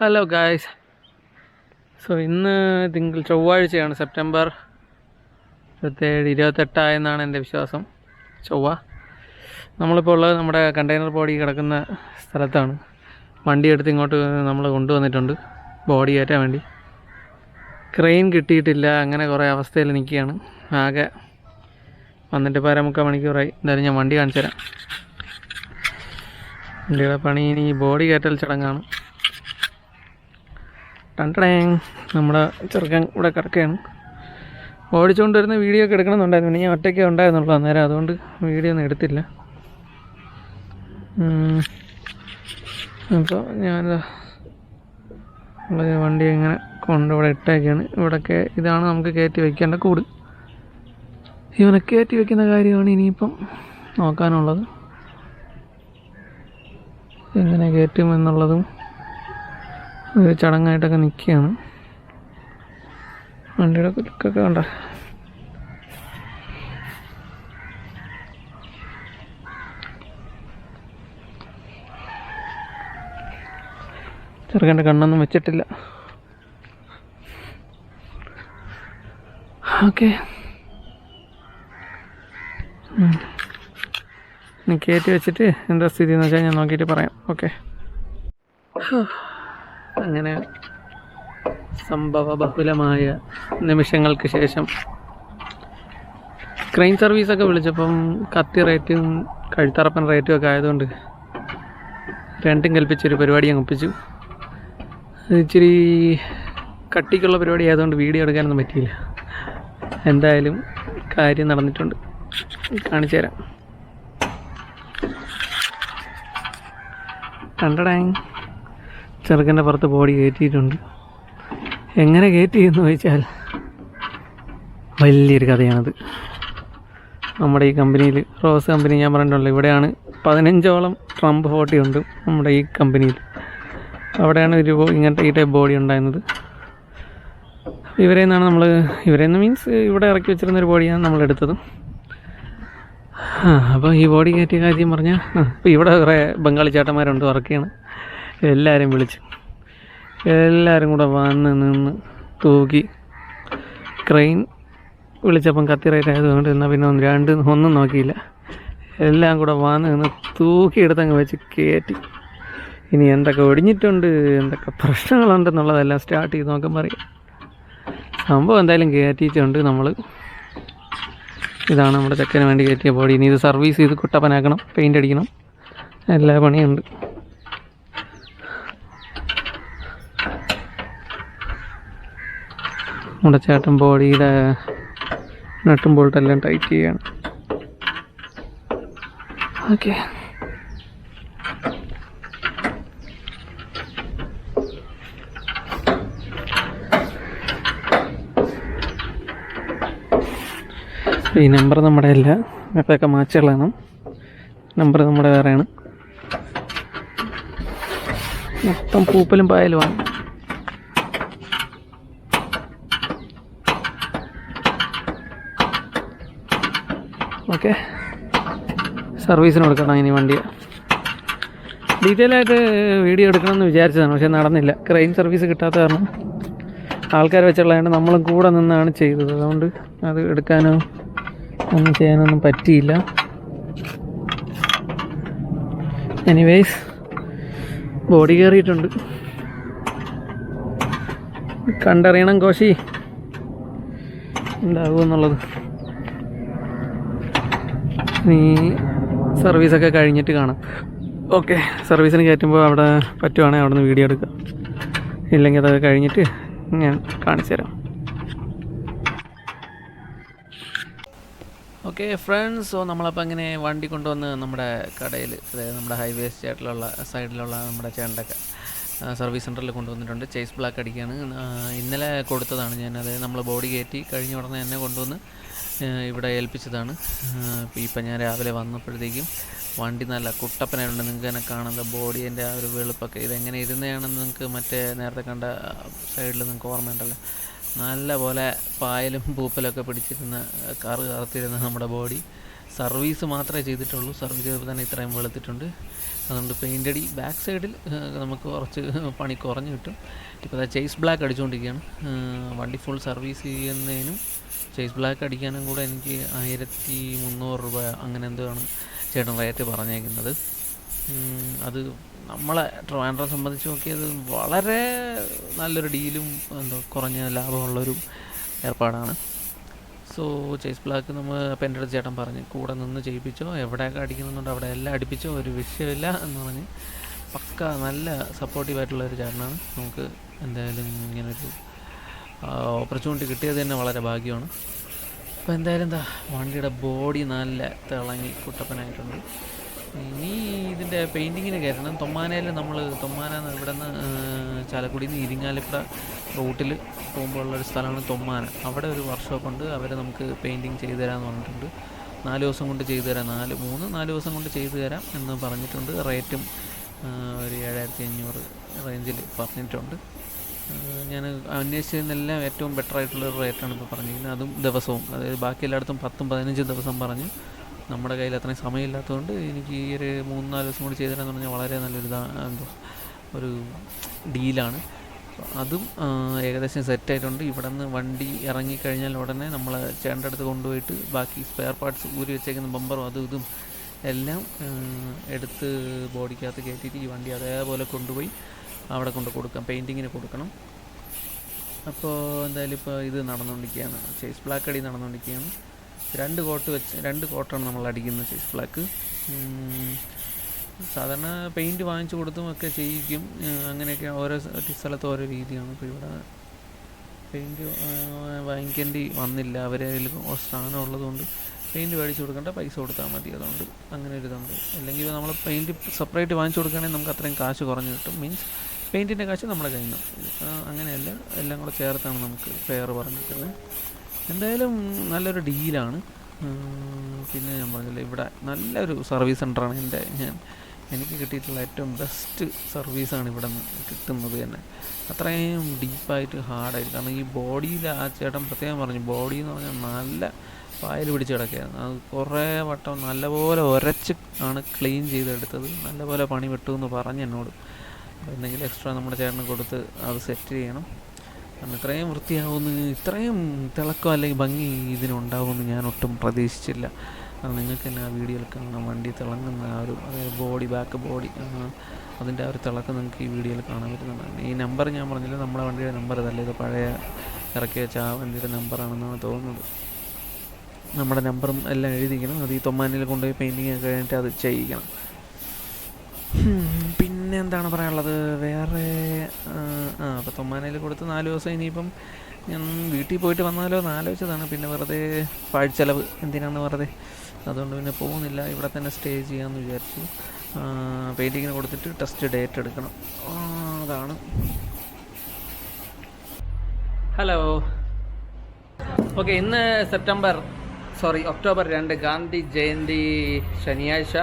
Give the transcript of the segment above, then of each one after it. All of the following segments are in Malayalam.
Hello guys. ഇന്ന് ചൊവ്വാഴ്ചയാണ്, സെപ്റ്റംബർ 28 എൻ്റെ വിശ്വാസം. ചൊവ്വ. നമ്മളിപ്പോൾ ഉള്ളത് നമ്മുടെ കണ്ടെയ്നർ ബോഡി കിടക്കുന്ന സ്ഥലത്താണ്. വണ്ടി എടുത്ത് ഇങ്ങോട്ട് നമ്മൾ കൊണ്ടുവന്നിട്ടുണ്ട് ബോഡി കയറ്റാൻ വേണ്ടി. ക്രെയിൻ കിട്ടിയിട്ടില്ല, അങ്ങനെ കുറേ അവസ്ഥയിൽ നിൽക്കുകയാണ്. ആകെ വന്നിട്ട് 2.25 മണിക്കൂറായി. എന്തായാലും ഞാൻ വണ്ടി കാണിച്ചു തരാം. വണ്ടിയുടെ പണി ഇനി ബോഡി കയറ്റൽ ചടങ്ങാണ്. നമ്മുടെ ചെറുക്കൻ ഇവിടെ കിടക്കുകയാണ്. ഓടിച്ചുകൊണ്ട് വരുന്ന വീഡിയോ ഒക്കെ എടുക്കണമെന്നുണ്ടായിരുന്നു. പിന്നെ ഞാൻ ഒറ്റയ്ക്കേ ഉണ്ടായിരുന്നുള്ളൂ അന്നേരം, അതുകൊണ്ട് വീഡിയോ ഒന്നും എടുത്തില്ല. അപ്പോൾ ഞാൻ വണ്ടി ഇങ്ങനെ ഇവിടെ ഇട്ടേക്കാണ്. ഇവിടെയൊക്കെ ഇതാണ് നമുക്ക് കയറ്റി വയ്ക്കേണ്ട കൂട്. ഇവനെ കയറ്റി വയ്ക്കുന്ന കാര്യമാണ് ഇനിയിപ്പം നോക്കാനുള്ളത്. എങ്ങനെ കയറ്റുമെന്നുള്ളതും ഒരു ചടങ്ങായിട്ടൊക്കെ നിൽക്കുകയാണ്. വണ്ടിയുടെ കുലുക്കൊക്കെ കണ്ട. ചെറുക്കൻ്റെ കണ്ണൊന്നും വെച്ചിട്ടില്ല. ഓക്കെ, കയറ്റി വെച്ചിട്ട് എന്താ സ്ഥിതി എന്ന് വെച്ചാൽ ഞാൻ നോക്കിയിട്ട് പറയാം. ഓക്കെ, അങ്ങനെ സംഭവബഹുലമായ നിമിഷങ്ങൾക്ക് ശേഷം ക്രെയിൻ സർവീസൊക്കെ വിളിച്ചപ്പം കത്തി റേറ്റും കഴുത്തറപ്പൻ റേറ്റും ഒക്കെ ആയതുകൊണ്ട് രണ്ടും കൽപ്പിച്ചൊരു പരിപാടി അങ്ങ് ഒപ്പിച്ചു. ഇച്ചിരി കട്ടിക്കുള്ള പരിപാടി ആയതുകൊണ്ട് വീഡിയോ എടുക്കാനൊന്നും പറ്റിയില്ല. എന്തായാലും കാര്യം നടന്നിട്ടുണ്ട്, കാണിച്ചു തരാം. കണ്ടടാങ്, ചെറുക്കൻ്റെ പുറത്ത് ബോഡി കയറ്റിയിട്ടുണ്ട്. എങ്ങനെ കയറ്റിയെന്ന് ചോദിച്ചാൽ വലിയൊരു കഥയാണത്. നമ്മുടെ ഈ കമ്പനിയിൽ, റോസ് കമ്പനി ഞാൻ പറഞ്ഞിട്ടുള്ളൂ, ഇവിടെയാണ് 15ഓളം ട്രംപ് 40 ഉണ്ട് നമ്മുടെ ഈ കമ്പനിയിൽ. അവിടെയാണ് ഇങ്ങനത്തെ ഈ ടൈപ്പ് ബോഡി ഉണ്ടായിരുന്നത്. ഇവരെന്ന് മീൻസ് ഇവിടെ ഇറക്കി വെച്ചിരുന്നൊരു ബോഡിയാണ് നമ്മളെടുത്തത്. അപ്പോൾ ഈ ബോഡി കയറ്റിയ കാര്യം പറഞ്ഞാൽ, ഇപ്പോൾ ഇവിടെ കുറേ ബംഗാളി ചേട്ടന്മാരുണ്ട് വർക്ക് ചെയ്യണം. എല്ലാവരും വിളിച്ചു, എല്ലാവരും കൂടെ വന്ന് നിന്ന് തൂക്കി. ക്രെയിൻ വിളിച്ചപ്പം കത്തി റേറ്റ് ആയതുകൊണ്ട് എന്നാൽ പിന്നെ ഒന്നും നോക്കിയില്ല. എല്ലാം കൂടെ വന്ന് നിന്ന് തൂക്കിയെടുത്തങ്ങ് വെച്ച് കയറ്റി. ഇനി എന്തൊക്കെ ഒടിഞ്ഞിട്ടുണ്ട്, എന്തൊക്കെ പ്രശ്നങ്ങളുണ്ടെന്നുള്ളതെല്ലാം സ്റ്റാർട്ട് ചെയ്ത് നോക്കുമ്പോൾ അറിയാം. സംഭവം എന്തായാലും കയറ്റിയിട്ടുണ്ട് നമ്മൾ. ഇതാണ് നമ്മുടെ ചെക്കന് വേണ്ടി കയറ്റിയ ബോഡി. ഇനി ഇത് സർവീസ് ചെയ്ത് കുട്ടപ്പനാക്കണം, പെയിൻ്റ് അടിക്കണം, എല്ലാ പണിയുണ്ട്. നമ്മുടെ ചേട്ടൻ ബോഡിയുടെ നട്ടും ബോൾട്ടെല്ലാം ടൈറ്റ് ചെയ്യാണ്. ഓക്കെ, ഈ നമ്പർ നമ്മുടെ അല്ല, അപ്പോഴൊക്കെ മാച്ചുകളാണ്. നമ്പർ നമ്മുടെ വേറെയാണ്. മൊത്തം പൂപ്പലും പായലുമാണ്. ഓക്കെ, സർവീസിന് കൊടുക്കണം ഇനി വണ്ടിയെ. ഡീറ്റെയിൽ ആയിട്ട് വീഡിയോ എടുക്കണമെന്ന് വിചാരിച്ചതാണ്, പക്ഷെ നടന്നില്ല. ക്രെയിൻ സർവീസ് കിട്ടാത്ത കാരണം ആൾക്കാർ വെച്ചുള്ളതുകൊണ്ട് നമ്മളും കൂടെ നിന്നാണ് ചെയ്തത്. അതുകൊണ്ട് അത് എടുക്കാനോ ഒന്നും ചെയ്യാനൊന്നും പറ്റിയില്ല. എനിവേയ്സ്, ബോഡി കയറിയിട്ടുണ്ട്. കണ്ടറിയണം കോശി എന്താകുമെന്നുള്ളത്. നീ സർവീസൊക്കെ കഴിഞ്ഞിട്ട് കാണാം. ഓക്കെ, സർവീസിന് കയറ്റുമ്പോൾ അവിടെ പറ്റുവാണെങ്കിൽ അവിടെ നിന്ന് വീഡിയോ എടുക്കാം. ഇല്ലെങ്കിൽ അതൊക്കെ കഴിഞ്ഞിട്ട് ഞാൻ കാണിച്ചു തരാം. ഓക്കെ ഫ്രണ്ട്സ്, നമ്മളപ്പോൾ അങ്ങനെ വണ്ടി കൊണ്ടുവന്ന് നമ്മുടെ കടയിൽ, അതായത് നമ്മുടെ ഹൈവേ സൈഡിലുള്ള നമ്മുടെ ചേണ്ടൊക്കെ സർവീസ് സെൻറ്ററിൽ കൊണ്ടുവന്നിട്ടുണ്ട്. ചേസ് ബ്ലാക്ക് അടിക്കുകയാണ്. ഇന്നലെ കൊടുത്തതാണ് ഞാൻ. അതായത് നമ്മൾ ബോഡി കയറ്റി കഴിഞ്ഞ ഉടനെ തന്നെ കൊണ്ടുവന്ന് ഇവിടെ ഏൽപ്പിച്ചതാണ്. ഇപ്പം ഞാൻ രാവിലെ വന്നപ്പോഴത്തേക്കും വണ്ടി നല്ല കുട്ടപ്പനായിട്ടുണ്ട്. നിങ്ങൾക്ക് തന്നെ കാണുന്ന ബോഡീൻ്റെ ആ ഒരു വെളുപ്പൊക്കെ ഇതെങ്ങനെ ഇരുന്നതാണെന്ന് നിങ്ങൾക്ക് മറ്റേ നേരത്തെ കണ്ട സൈഡിൽ നിങ്ങൾക്ക് ഓർമ്മയുണ്ടല്ലോ. നല്ല പോലെ പായലും പൂപ്പലൊക്കെ പിടിച്ചിരുന്ന കറുത്തിരുന്ന നമ്മുടെ ബോഡി സർവീസ് മാത്രമേ ചെയ്തിട്ടുള്ളൂ. സർവീസ് ചെയ്തപ്പോൾ തന്നെ ഇത്രയും വെളുത്തിട്ടുണ്ട്. അതുകൊണ്ട് പെയിൻ്റ് അടി ബാക്ക് സൈഡിൽ നമുക്ക് കുറച്ച് പണി കുറഞ്ഞ് കിട്ടും. ഇപ്പോൾ അതാ ചേസ് ബ്ലാക്ക് അടിച്ചുകൊണ്ടിരിക്കുകയാണ്. വണ്ടി ഫുൾ സർവീസ് ചെയ്യുന്നതിനും ചേസ് ബ്ലാക്ക് അടിക്കാനും കൂടെ എനിക്ക് 1300 രൂപ അങ്ങനെ എന്തോ ആണ് ചേട്ടൻ റേറ്റ് പറഞ്ഞേക്കുന്നത്. അത് നമ്മളെ ട്രിവാൻഡ്രം സംബന്ധിച്ച് നോക്കിയത് വളരെ നല്ലൊരു ഡീലും എന്തോ കുറഞ്ഞ ലാഭമുള്ളൊരു ഏർപ്പാടാണ്. സോ ചേസ് ബ്ലാക്ക് നമ്മൾ അപ്പം എൻ്റെ അടുത്ത് ചേട്ടൻ പറഞ്ഞ് കൂടെ നിന്ന് ചെയ്യിപ്പിച്ചോ, എവിടെയൊക്കെ അടിക്കുന്നുണ്ടോ അവിടെ എല്ലാം അടിപ്പിച്ചോ, ഒരു വിഷയമില്ല എന്ന് പറഞ്ഞ് പക്ക നല്ല സപ്പോർട്ടീവായിട്ടുള്ളൊരു ചേട്ടനാണ്. നമുക്ക് എന്തായാലും ഇങ്ങനൊരു ഓപ്പർച്യൂണിറ്റി കിട്ടിയത് തന്നെ വളരെ ഭാഗ്യമാണ്. അപ്പോൾ എന്തായാലും എന്താ വണ്ടിയുടെ ബോഡി നല്ല തിളങ്ങി കുട്ടപ്പനായിട്ടുണ്ട്. ഇനി ഇതിൻ്റെ പെയിൻറ്റിങ്ങിന് കയറ്റണം. തൊമ്മാനയിൽ നമ്മൾ ഇവിടെ നിന്ന് ചാലക്കുടിയിൽ നിന്ന് ഇരിങ്ങാലക്കുട റൂട്ടിൽ പോകുമ്പോൾ ഉള്ളൊരു സ്ഥലമാണ് തൊമ്മാന. അവിടെ ഒരു വർക്ക്ഷോപ്പ് ഉണ്ട്. അവർ നമുക്ക് പെയിൻറ്റിങ് ചെയ്തു തരാമെന്ന് പറഞ്ഞിട്ടുണ്ട്. 4 ദിവസം കൊണ്ട് ചെയ്തു തരാം, 4 ദിവസം കൊണ്ട് ചെയ്തു തരാം എന്ന് പറഞ്ഞിട്ടുണ്ട്. റേറ്റും ഒരു 7500 റേഞ്ചിൽ പറഞ്ഞിട്ടുണ്ട്. ഞാൻ അന്വേഷിച്ചതിനെല്ലാം ഏറ്റവും ബെറ്റർ ആയിട്ടുള്ളൊരു റേറ്റാണ് ഇപ്പോൾ പറഞ്ഞിരിക്കുന്നത്. അതും ദിവസവും, അതായത് ബാക്കി എല്ലായിടത്തും 10-15 ദിവസം പറഞ്ഞു. നമ്മുടെ കയ്യിൽ അത്രയും സമയമില്ലാത്തതുകൊണ്ട് എനിക്ക് ഈ ഒരു 3-4 ദിവസം കൂടി ചെയ്തു തരാമെന്ന് പറഞ്ഞാൽ വളരെ നല്ലൊരു എന്തോ ഒരു ഡീലാണ്. അതും ഏകദേശം സെറ്റായിട്ടുണ്ട്. ഇവിടെ നിന്ന് വണ്ടി ഇറങ്ങിക്കഴിഞ്ഞാൽ ഉടനെ നമ്മൾ ചേട്ടൻ്റെ അടുത്ത് കൊണ്ടുപോയിട്ട് ബാക്കി സ്പെയർ പാർട്സ് ഊരി വെച്ചേക്കുന്ന ബമ്പറും അതും ഇതും എല്ലാം എടുത്ത് ബോഡിക്കകത്ത് കയറ്റിയിട്ട് ഈ വണ്ടി അതേപോലെ കൊണ്ടുപോയി അവിടെ കൊണ്ട് കൊടുക്കാം, പെയിൻറ്റിങ്ങിന് കൊടുക്കണം. അപ്പോൾ എന്തായാലും ഇപ്പോൾ ഇത് നടന്നുകൊണ്ടിരിക്കുകയാണ്, ചേസ് ബ്ലാക്ക് അടി നടന്നുകൊണ്ടിരിക്കുകയാണ്. 2 കോട്ടാണ് നമ്മൾ അടിക്കുന്നത് ചേസ് ബ്ലാക്ക്. സാധാരണ പെയിൻറ്റ് വാങ്ങിച്ചു കൊടുത്തും ഒക്കെ ചെയ്യിക്കും. അങ്ങനെയൊക്കെ ഓരോ സ്ഥലത്ത് ഓരോ രീതിയാണ്. ഇപ്പോൾ ഇവിടെ പെയിൻറ്റ് വാങ്ങിക്കേണ്ടി വന്നില്ല. അവരെ അതിൽ സ്ഥാനം ഉള്ളതുകൊണ്ട് പെയിൻറ്റ് മേടിച്ച് കൊടുക്കേണ്ട, പൈസ കൊടുത്താൽ മതി. അതുകൊണ്ട് അങ്ങനെ ഒരു ഇതുണ്ട്. അല്ലെങ്കിൽ നമ്മൾ പെയിൻറ്റ് സെപ്പറേറ്റ് വാങ്ങിച്ചു കൊടുക്കുകയാണെങ്കിൽ നമുക്ക് അത്രയും കാശ് കുറഞ്ഞ് കിട്ടും. മീൻസ് പെയിൻറ്റിൻ്റെ കാശ് നമ്മുടെ കയ്യിൽ നിന്ന്. അങ്ങനെയല്ല, എല്ലാം കൂടെ ചേർത്താണ് നമുക്ക് ഫെയർ പറഞ്ഞിരിക്കുന്നത്. എന്തായാലും നല്ലൊരു ഡീലാണ്. പിന്നെ ഞാൻ പറഞ്ഞില്ല, ഇവിടെ നല്ലൊരു സർവീസ് സെൻ്ററാണ്. എനിക്ക് കിട്ടിയിട്ടുള്ള ഏറ്റവും ബെസ്റ്റ് സർവീസാണ് ഇവിടെ നിന്ന് കിട്ടുന്നത് തന്നെ. അത്രയും ഡീപ്പായിട്ട് ഹാർഡായിട്ട്. കാരണം ഈ ബോഡിയിൽ ആ ചേട്ടൻ പ്രത്യേകം പറഞ്ഞു, ബോഡി എന്ന് പറഞ്ഞാൽ നല്ല പായൽ പിടിച്ച് കിടക്കുകയായിരുന്നു. അത് കുറേ വട്ടം നല്ലപോലെ ഉരച്ച് ആണ് ക്ലീൻ ചെയ്തെടുത്തത്. നല്ലപോലെ പണി വിട്ടു എന്ന് പറഞ്ഞ് എന്നോട്. അപ്പോൾ എന്തെങ്കിലും എക്സ്ട്രാ നമ്മുടെ ചേട്ടന് കൊടുത്ത് അത് സെറ്റ് ചെയ്യണം. കാരണം ഇത്രയും വൃത്തിയാവുമെന്ന്, ഇത്രയും തിളക്കം അല്ലെങ്കിൽ ഭംഗി ഇതിനുണ്ടാവുമെന്ന് ഞാൻ ഒട്ടും പ്രതീക്ഷിച്ചില്ല. അത് നിങ്ങൾക്ക് തന്നെ ആ വീഡിയോയിൽ കാണാം. വണ്ടി തിളങ്ങുന്ന ആ ഒരു, അതായത് ബോഡി, ബാക്ക് ബോഡി, അതിൻ്റെ ആ ഒരു തിളക്കം നിങ്ങൾക്ക് ഈ വീഡിയോയിൽ കാണാൻ പറ്റുന്നതാണ്. ഈ നമ്പർ ഞാൻ പറഞ്ഞില്ല, നമ്മുടെ വണ്ടിയുടെ നമ്പർ ഇതല്ല, ഇത് പഴയ ഇറക്കി വെച്ച ആ വണ്ടിയുടെ നമ്പറാണെന്നാണ് തോന്നുന്നത്. നമ്മുടെ നമ്പറും എല്ലാം എഴുതിക്കണം. അത് ഈ തൊമ്മാനിൽ കൊണ്ടുപോയി പെയിൻറ്റിങ് ഒക്കെ കഴിഞ്ഞിട്ട് അത് ചെയ്യിക്കണം. പിന്നെ എന്താണ് പറയാനുള്ളത് വേറെ? അപ്പോൾ തൊമ്മാനയിൽ കൊടുത്ത് 4 ദിവസം. ഇനിയിപ്പം ഞാൻ വീട്ടിൽ പോയിട്ട് വന്നാലോ എന്ന് ആലോചിച്ചതാണ്. പിന്നെ വെറുതെ പാഴ്ചെലവ് എന്തിനാണ് വെറുതെ, അതുകൊണ്ട് പിന്നെ പോകുന്നില്ല. ഇവിടെ തന്നെ സ്റ്റേ ചെയ്യാമെന്ന് വിചാരിച്ചു. പെയിൻറ്റിങ്ങിന് കൊടുത്തിട്ട് ടെസ്റ്റ് ഡേറ്റ് എടുക്കണം. അതാണ്. Hello, okay. ഇന്ന് ഒക്ടോബർ 2 ഗാന്ധി ജയന്തി ശനിയാഴ്ച.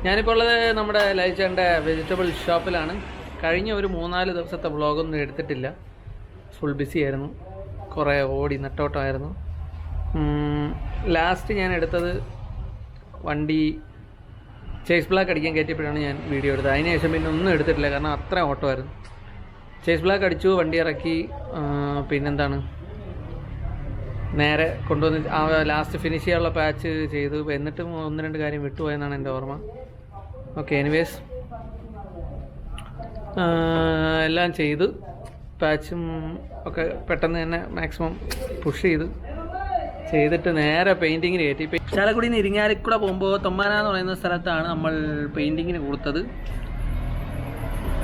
ഞാനിപ്പോൾ ഉള്ളത് നമ്മുടെ ലൈച്ചേൻ്റെ വെജിറ്റബിൾ ഷോപ്പിലാണ്. കഴിഞ്ഞ ഒരു 3-4 ദിവസത്തെ വ്ളോഗൊന്നും എടുത്തിട്ടില്ല. ഫുൾ ബിസി ആയിരുന്നു, കുറേ ഓടി നെട്ടോട്ടമായിരുന്നു. ലാസ്റ്റ് ഞാൻ എടുത്തത് വണ്ടി ചേസ് ബ്ലാക്ക് അടിക്കാൻ കയറ്റിയപ്പോഴാണ് ഞാൻ വീഡിയോ എടുത്തത്. അതിന് ശേഷം പിന്നെ ഒന്നും എടുത്തിട്ടില്ല, കാരണം അത്ര ഓട്ടമായിരുന്നു. ചേസ് ബ്ലാക്ക് അടിച്ചു, വണ്ടി ഇറക്കി, പിന്നെന്താണ് നേരെ കൊണ്ടുവന്ന് ലാസ്റ്റ് ഫിനിഷ് ചെയ്യാനുള്ള പാച്ച് ചെയ്തു. എന്നിട്ടും 1-2 കാര്യം വിട്ടുപോയെന്നാണ് എൻ്റെ ഓർമ്മ. ഓക്കെ, എനിവേസ് എല്ലാം ചെയ്തു. പാച്ചും ഒക്കെ പെട്ടെന്ന് തന്നെ മാക്സിമം പുഷ് ചെയ്തിട്ട് നേരെ പെയിൻറ്റിങ്ങിന് കയറ്റി. ചാലക്കുടിയിൽ നിന്ന് ഇരിങ്ങാലക്കുട പോകുമ്പോൾ തൊമ്മാന എന്ന് പറയുന്ന സ്ഥലത്താണ് നമ്മൾ പെയിൻറ്റിങ്ങിന് കൊടുത്തത്.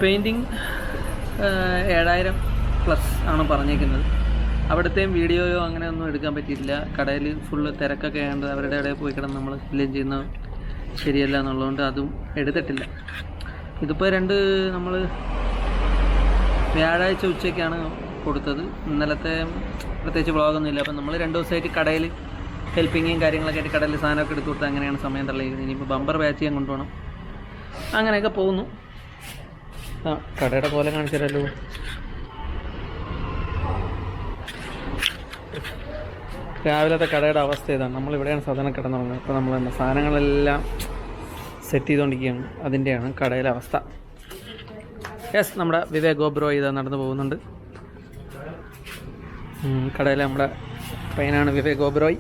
പെയിൻറ്റിങ് 7000+ ആണ് പറഞ്ഞേക്കുന്നത്. അവിടുത്തെയും വീഡിയോയോ അങ്ങനെ ഒന്നും എടുക്കാൻ പറ്റിയിട്ടില്ല. കടയിൽ ഫുള്ള് തിരക്കൊക്കെ ആയതുകൊണ്ട് അവരുടെ ഇടയിൽ പോയി കിടന്ന് നമ്മൾ ക്ലീൻ ചെയ്യുന്നത് ശരിയല്ല എന്നുള്ളതുകൊണ്ട് അതും എടുത്തിട്ടില്ല. ഇതിപ്പോൾ നമ്മൾ വ്യാഴാഴ്ച ഉച്ചയ്ക്കാണ് കൊടുത്തത്. ഇന്നലത്തെ പ്രത്യേകിച്ച് വ്ളോഗൊന്നും ഇല്ല. അപ്പം നമ്മൾ 2 ദിവസമായിട്ട് കടയിൽ ഹെൽപ്പിങ്ങും കാര്യങ്ങളൊക്കെ ആയിട്ട് കടയിൽ സാധനമൊക്കെ എടുത്തു കൊടുത്ത് അങ്ങനെയാണ് സമയം തള്ളിയിരുന്നത്. ഇനിയിപ്പോൾ ബമ്പർ ബാച്ച് ചെയ്യാൻ കൊണ്ടുപോകണം. അങ്ങനെയൊക്കെ പോകുന്നു. കടയുടെ പോലെ കാണിച്ചു തരാമല്ലോ. രാവിലത്തെ കടയുടെ അവസ്ഥ ഇതാണ്. നമ്മളിവിടെയാണ് സാധാരണ കിടന്നുറങ്ങുന്നത്. അപ്പോൾ നമ്മൾ തന്നെ സാധനങ്ങളെല്ലാം സെറ്റ് ചെയ്തുകൊണ്ടിരിക്കുകയാണ്. അതിൻ്റെയാണ് കടയിലെ അവസ്ഥ. യെസ്, നമ്മുടെ വിവേക് ഗോബ്രോ ഇത് നടന്നു പോകുന്നുണ്ട്. കടയിലെ നമ്മുടെ പയ്യനാണ് വിവേക് ഗോബ്രോയ്.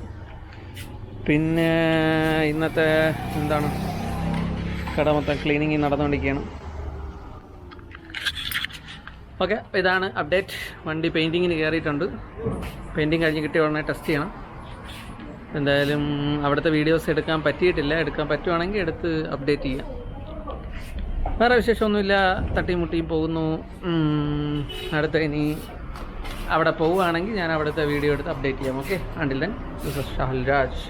പിന്നെ ഇന്നത്തെ എന്താണ്, കട മൊത്തം ക്ലീനിങ് നടന്നുകൊണ്ടിരിക്കുകയാണ്. ഓക്കെ, ഇതാണ് അപ്ഡേറ്റ്. വണ്ടി പെയിൻറ്റിങ്ങിന് കയറിയിട്ടുണ്ട്. പെയിൻറ്റിങ് കഴിഞ്ഞ് കിട്ടിയ ഉടനെ ടെസ്റ്റ് ചെയ്യണം. എന്തായാലും അവിടുത്തെ വീഡിയോസ് എടുക്കാൻ പറ്റിയിട്ടില്ല. എടുക്കാൻ പറ്റുവാണെങ്കിൽ എടുത്ത് അപ്ഡേറ്റ് ചെയ്യാം. വേറെ വിശേഷമൊന്നുമില്ല. തട്ടിമുട്ടിയും പോകുന്നു. അടുത്ത ഇനി അവിടെ പോവുകയാണെങ്കിൽ ഞാൻ അവിടുത്തെ വീഡിയോ എടുത്ത് അപ്ഡേറ്റ് ചെയ്യാം. Okay, until then this is Shahul Raj.